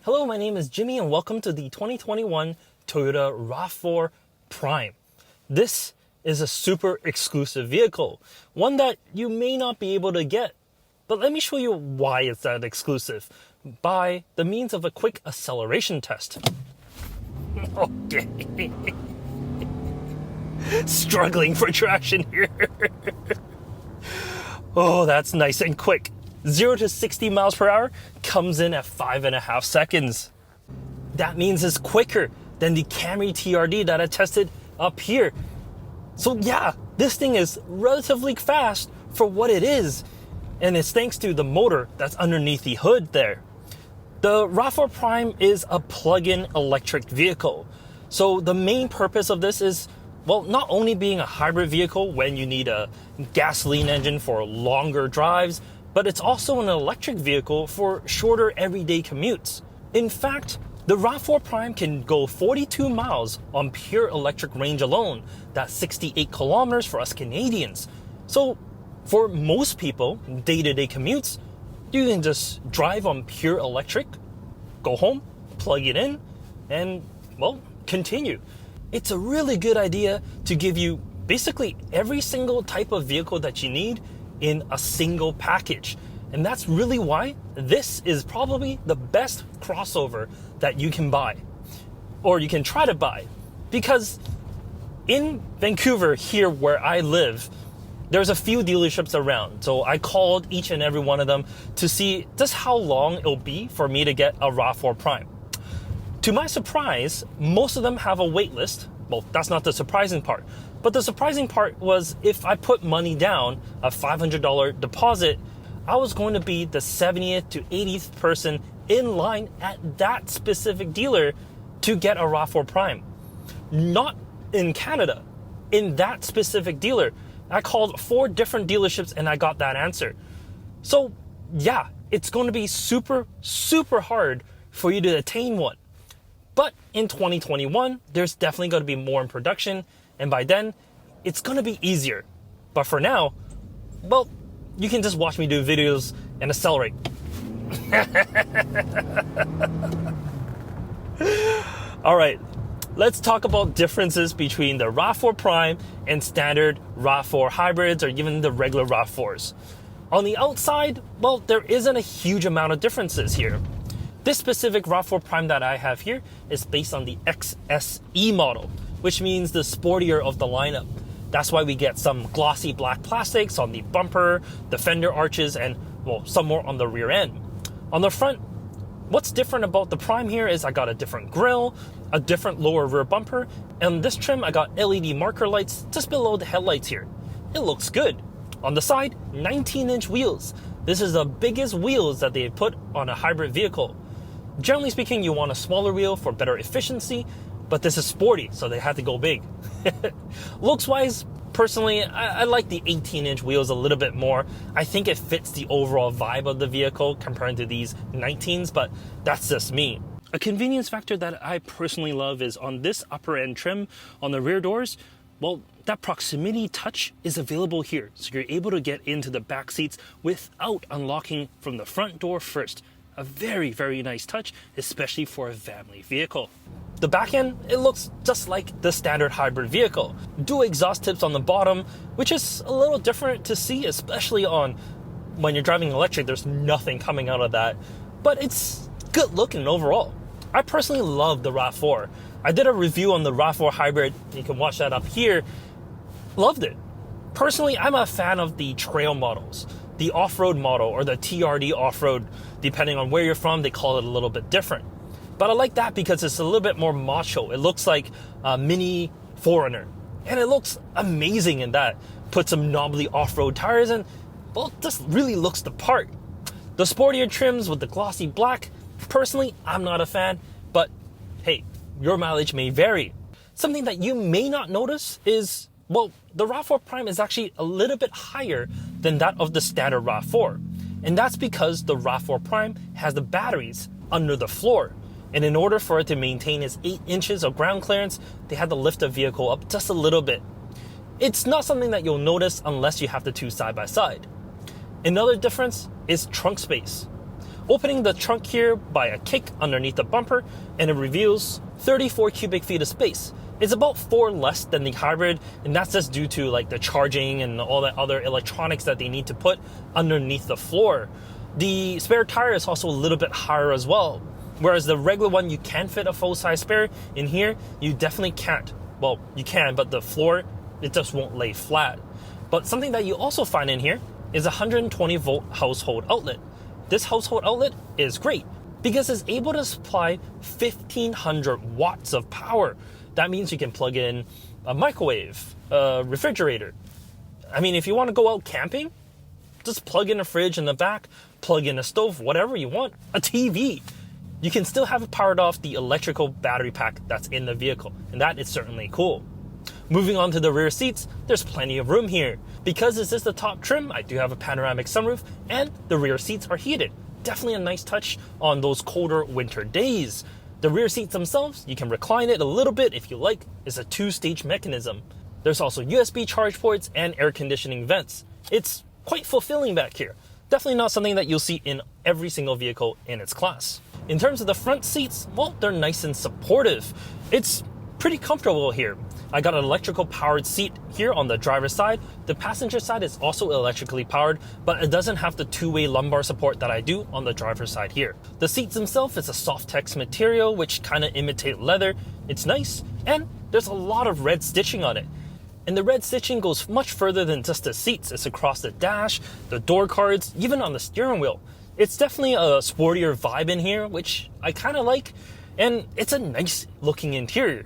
Hello, my name is Jimmy and welcome to the 2021 Toyota Rav4 Prime. This is a super exclusive vehicle, one that you may not be able to get. But let me show you why it's that exclusive by the means of a quick acceleration test. Okay. Struggling for traction here. Oh, that's nice and quick. 0 to 60 miles per hour comes in at 5.5 seconds. That means it's quicker than the Camry TRD that I tested up here. So yeah, this thing is relatively fast for what it is. And it's thanks to the motor that's underneath the hood there. The Rav4 Prime is a plug-in electric vehicle. So the main purpose of this is, well, not only being a hybrid vehicle when you need a gasoline engine for longer drives, but it's also an electric vehicle for shorter everyday commutes. In fact, the Rav4 Prime can go 42 miles on pure electric range alone. That's 68 kilometers for us Canadians. So for most people, day-to-day commutes, you can just drive on pure electric, go home, plug it in, and, well, continue. It's a really good idea to give you basically every single type of vehicle that you need in a single package. And that's really why this is probably the best crossover that you can buy, or you can try to buy. Because in Vancouver, here where I live, there's a few dealerships around. So I called each and every one of them to see just how long it'll be for me to get a Rav4 Prime. To my surprise, most of them have a wait list. Well, that's not the surprising part. But the surprising part was if I put money down, a $500 deposit, I was going to be the 70th to 80th person in line at that specific dealer to get a Rav4 Prime. Not in Canada, in that specific dealer. I called 4 different dealerships and I got that answer. So yeah, it's going to be super, super hard for you to attain one. But in 2021, there's definitely going to be more in production. And by then, it's going to be easier. But for now, well, you can just watch me do videos and accelerate. All right, let's talk about differences between the Rav4 Prime and standard Rav4 hybrids or even the regular Rav4s. On the outside, well, there isn't a huge amount of differences here. This specific Rav4 Prime that I have here is based on the XSE model, which means the sportier of the lineup. That's why we get some glossy black plastics on the bumper, the fender arches, and, well, some more on the rear end. On the front, what's different about the Prime here is I got a different grille, a different lower rear bumper, and this trim I got LED marker lights just below the headlights here. It looks good. On the side, 19-inch wheels. This is the biggest wheels that they put on a hybrid vehicle. Generally speaking, you want a smaller wheel for better efficiency, but this is sporty, so they had to go big. Looks-wise, personally, I like the 18-inch wheels a little bit more. I think it fits the overall vibe of the vehicle compared to these 19s, but that's just me. A convenience factor that I personally love is on this upper-end trim on the rear doors, well, that proximity touch is available here, so you're able to get into the back seats without unlocking from the front door first. A very, very nice touch, especially for a family vehicle. The back end, it looks just like the standard hybrid vehicle. Dual exhaust tips on the bottom, which is a little different to see, especially on when you're driving electric, there's nothing coming out of that. But it's good looking overall. I personally love the Rav4. I did a review on the Rav4 hybrid, you can watch that up here. Loved it. Personally, I'm a fan of the trail models. The off-road model or the TRD off-road, depending on where you're from, they call it a little bit different. But I like that because it's a little bit more macho. It looks like a mini 4Runner. And it looks amazing in that. Put some knobbly off-road tires in, well, it just really looks the part. The sportier trims with the glossy black, personally, I'm not a fan, but hey, your mileage may vary. Something that you may not notice is, well, the Rav4 Prime is actually a little bit higher than that of the standard Rav4. And that's because the Rav4 Prime has the batteries under the floor. And in order for it to maintain its 8 inches of ground clearance, they had to lift the vehicle up just a little bit. It's not something that you'll notice unless you have the two side by side. Another difference is trunk space. Opening the trunk here by a kick underneath the bumper, and it reveals 34 cubic feet of space. It's about 4 less than the hybrid, and that's just due to like the charging and all the other electronics that they need to put underneath the floor. The spare tire is also a little bit higher as well. Whereas the regular one, you can fit a full-size spare. In here, you definitely can't. Well, you can, but the floor, it just won't lay flat. But something that you also find in here is a 120-volt household outlet. This household outlet is great because it's able to supply 1,500 watts of power. That means you can plug in a microwave, a refrigerator. I mean, if you want to go out camping, just plug in a fridge in the back, plug in a stove, whatever you want, a TV. You can still have it powered off the electrical battery pack that's in the vehicle, and that is certainly cool. Moving on to the rear seats, there's plenty of room here. Because this is the top trim, I do have a panoramic sunroof, and the rear seats are heated. Definitely a nice touch on those colder winter days. The rear seats themselves, you can recline it a little bit if you like. It's a 2-stage mechanism. There's also USB charge ports and air conditioning vents. It's quite fulfilling back here. Definitely not something that you'll see in every single vehicle in its class. In terms of the front seats, well, they're nice and supportive. It's pretty comfortable here. I got an electrical powered seat here on the driver's side. The passenger side is also electrically powered, but it doesn't have the 2-way lumbar support that I do on the driver's side here. The seats themselves is a soft text material, which kind of imitate leather. It's nice, and there's a lot of red stitching on it. And the red stitching goes much further than just the seats. It's across the dash, the door cards, even on the steering wheel. It's definitely a sportier vibe in here, which I kind of like, and it's a nice looking interior.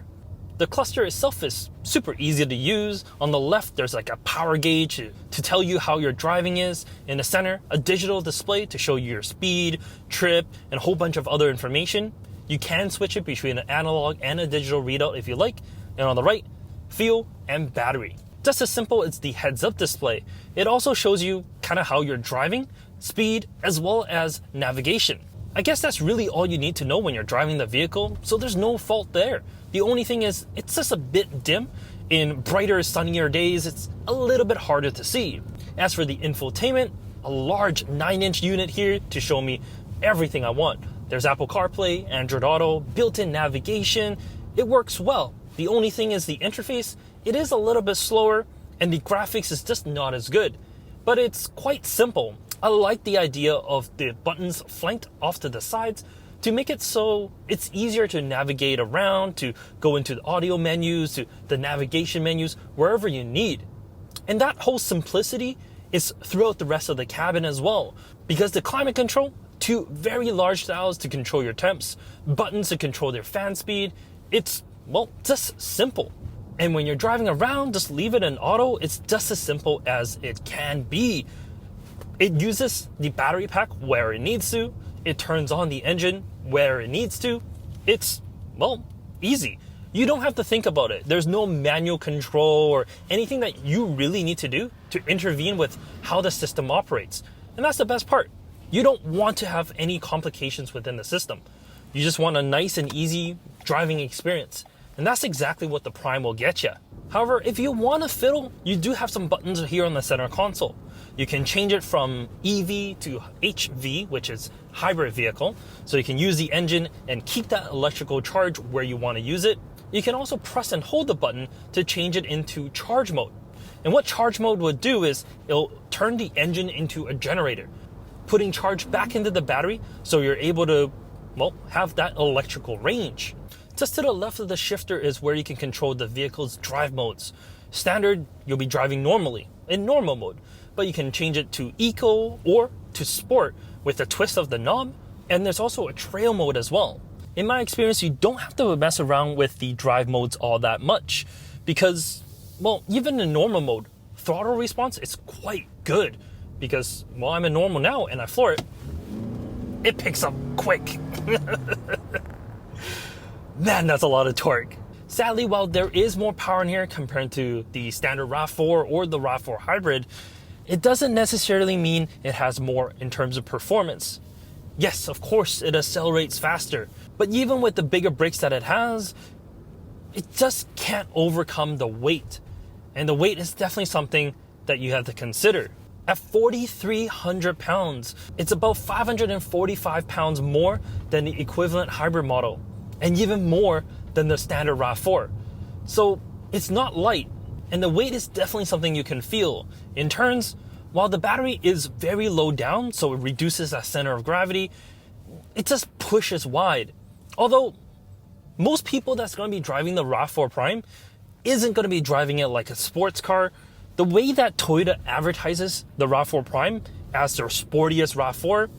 The cluster itself is super easy to use. On the left, there's like a power gauge to tell you how your driving is. In the center, a digital display to show you your speed, trip, and a whole bunch of other information. You can switch it between an analog and a digital readout if you like. And on the right, fuel and battery. Just as simple as the heads-up display. It also shows you kind of how you're driving, speed, as well as navigation. I guess that's really all you need to know when you're driving the vehicle, so there's no fault there. The only thing is, it's just a bit dim. In brighter, sunnier days, it's a little bit harder to see. As for the infotainment, a large 9-inch unit here to show me everything I want. There's Apple CarPlay, Android Auto, built-in navigation. It works well. The only thing is the interface, it is a little bit slower, and the graphics is just not as good. But it's quite simple. I like the idea of the buttons flanked off to the sides to make it so it's easier to navigate around, to go into the audio menus, to the navigation menus, wherever you need. And that whole simplicity is throughout the rest of the cabin as well. Because the climate control, 2 very large dials to control your temps, buttons to control their fan speed, it's, well, just simple. And when you're driving around, just leave it in auto. It's just as simple as it can be. It uses the battery pack where it needs to. It turns on the engine where it needs to. It's, well, easy. You don't have to think about it. There's no manual control or anything that you really need to do to intervene with how the system operates. And that's the best part. You don't want to have any complications within the system. You just want a nice and easy driving experience. And that's exactly what the Prime will get you. However, if you want to fiddle, you do have some buttons here on the center console. You can change it from EV to HV, which is hybrid vehicle. So you can use the engine and keep that electrical charge where you want to use it. You can also press and hold the button to change it into charge mode. And what charge mode would do is it'll turn the engine into a generator, putting charge back into the battery so you're able to, well, have that electrical range. Just to the left of the shifter is where you can control the vehicle's drive modes. Standard, you'll be driving normally, in normal mode, but you can change it to eco or to sport with the twist of the knob, and there's also a trail mode as well. In my experience, you don't have to mess around with the drive modes all that much because, well, even in normal mode, throttle response is quite good because, well, I'm in normal now and I floor it, it picks up quick. Man, that's a lot of torque. Sadly, while there is more power in here compared to the standard Rav4 or the Rav4 hybrid, it doesn't necessarily mean it has more in terms of performance. Yes, of course, it accelerates faster, but even with the bigger brakes that it has, it just can't overcome the weight. And the weight is definitely something that you have to consider. At 4,300 pounds, it's about 545 pounds more than the equivalent hybrid model, and even more than the standard RAV4. So it's not light, and the weight is definitely something you can feel. In turns, while the battery is very low down, so it reduces that center of gravity, it just pushes wide. Although most people that's going to be driving the RAV4 Prime isn't going to be driving it like a sports car. The way that Toyota advertises the RAV4 Prime as their sportiest RAV4,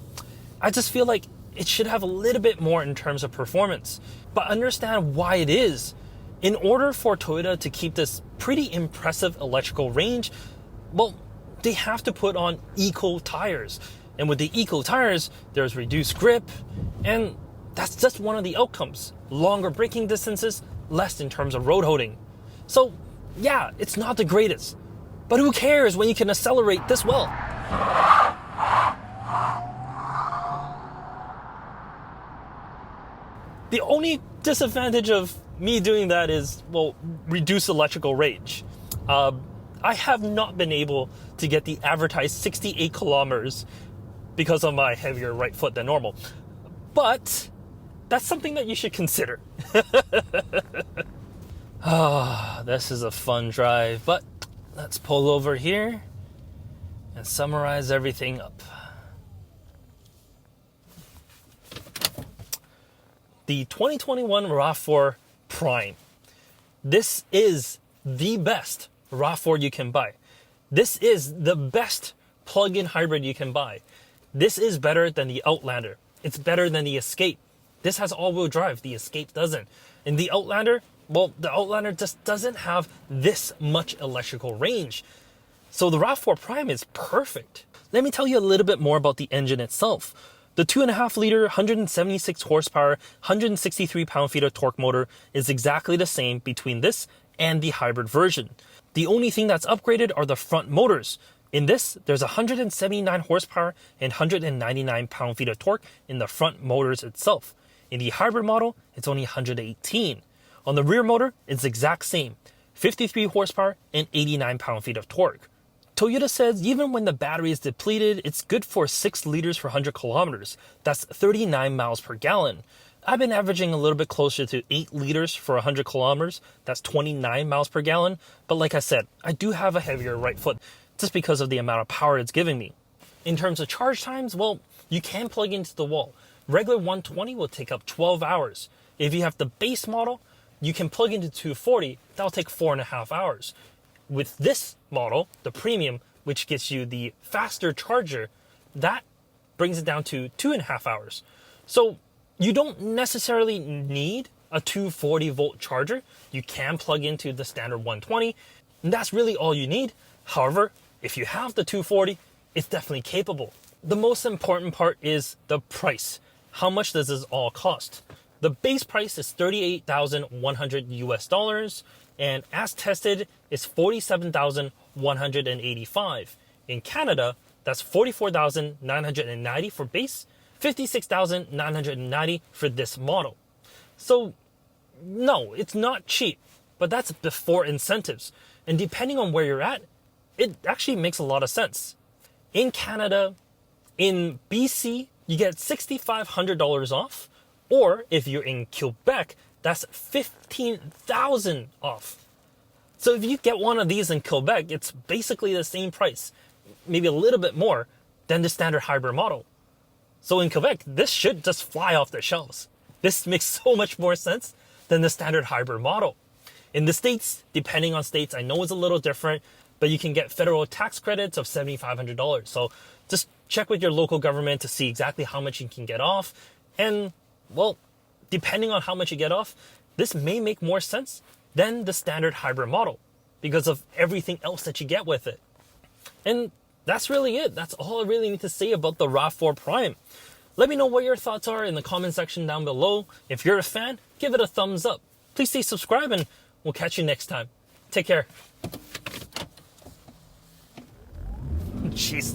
I just feel like it should have a little bit more in terms of performance. But understand why it is. In order for Toyota to keep this pretty impressive electrical range, well, they have to put on eco tires. And with the eco tires, there's reduced grip, and that's just one of the outcomes. Longer braking distances, less in terms of road holding. So yeah, it's not the greatest, but who cares when you can accelerate this well? The only disadvantage of me doing that is, well, reduce electrical range. I have not been able to get the advertised 68 kilometers because of my heavier right foot than normal. But that's something that you should consider. This is a fun drive, but let's pull over here and summarize everything up. The 2021 RAV4 Prime. This is the best RAV4 you can buy. This is the best plug-in hybrid you can buy. This is better than the Outlander. It's better than the Escape. This has all-wheel drive. The Escape doesn't. And the Outlander, well, the Outlander just doesn't have this much electrical range. So the RAV4 Prime is perfect. Let me tell you a little bit more about the engine itself. The 2.5 liter, 176 horsepower, 163 pound-feet of torque motor is exactly the same between this and the hybrid version. The only thing that's upgraded are the front motors. In this, there's 179 horsepower and 199 pound-feet of torque in the front motors itself. In the hybrid model, it's only 118. On the rear motor, it's the exact same, 53 horsepower and 89 pound-feet of torque. Toyota says even when the battery is depleted, it's good for 6 liters per 100 kilometers. That's 39 miles per gallon. I've been averaging a little bit closer to 8 liters for 100 kilometers. That's 29 miles per gallon. But like I said, I do have a heavier right foot just because of the amount of power it's giving me. In terms of charge times, well, you can plug into the wall. Regular 120 will take up 12 hours. If you have the base model, you can plug into 240. That'll take 4.5 hours. With this model, the premium, which gets you the faster charger, that brings it down to 2.5 hours. So you don't necessarily need a 240 volt charger. You can plug into the standard 120, and that's really all you need. However, if you have the 240, it's definitely capable. The most important part is the price. How much does this all cost? The base price is $38,100 US, and as tested, it's $47,185. In Canada, that's $44,990 for base, $56,990 for this model. So, no, it's not cheap, but that's before incentives. And depending on where you're at, it actually makes a lot of sense. In Canada, in BC, you get $6,500 off, or if you're in Quebec, that's $15,000 off. So if you get one of these in Quebec, it's basically the same price, maybe a little bit more than the standard hybrid model. So in Quebec, this should just fly off the shelves. This makes so much more sense than the standard hybrid model. In the States, depending on states, I know it's a little different, but you can get federal tax credits of $7,500. So just check with your local government to see exactly how much you can get off. And, well, depending on how much you get off, this may make more sense than the standard hybrid model because of everything else that you get with it. And that's really it. That's all I really need to say about the RAV4 Prime. Let me know what your thoughts are in the comment section down below. If you're a fan, give it a thumbs up. Please stay subscribed, and we'll catch you next time. Take care. Jeez.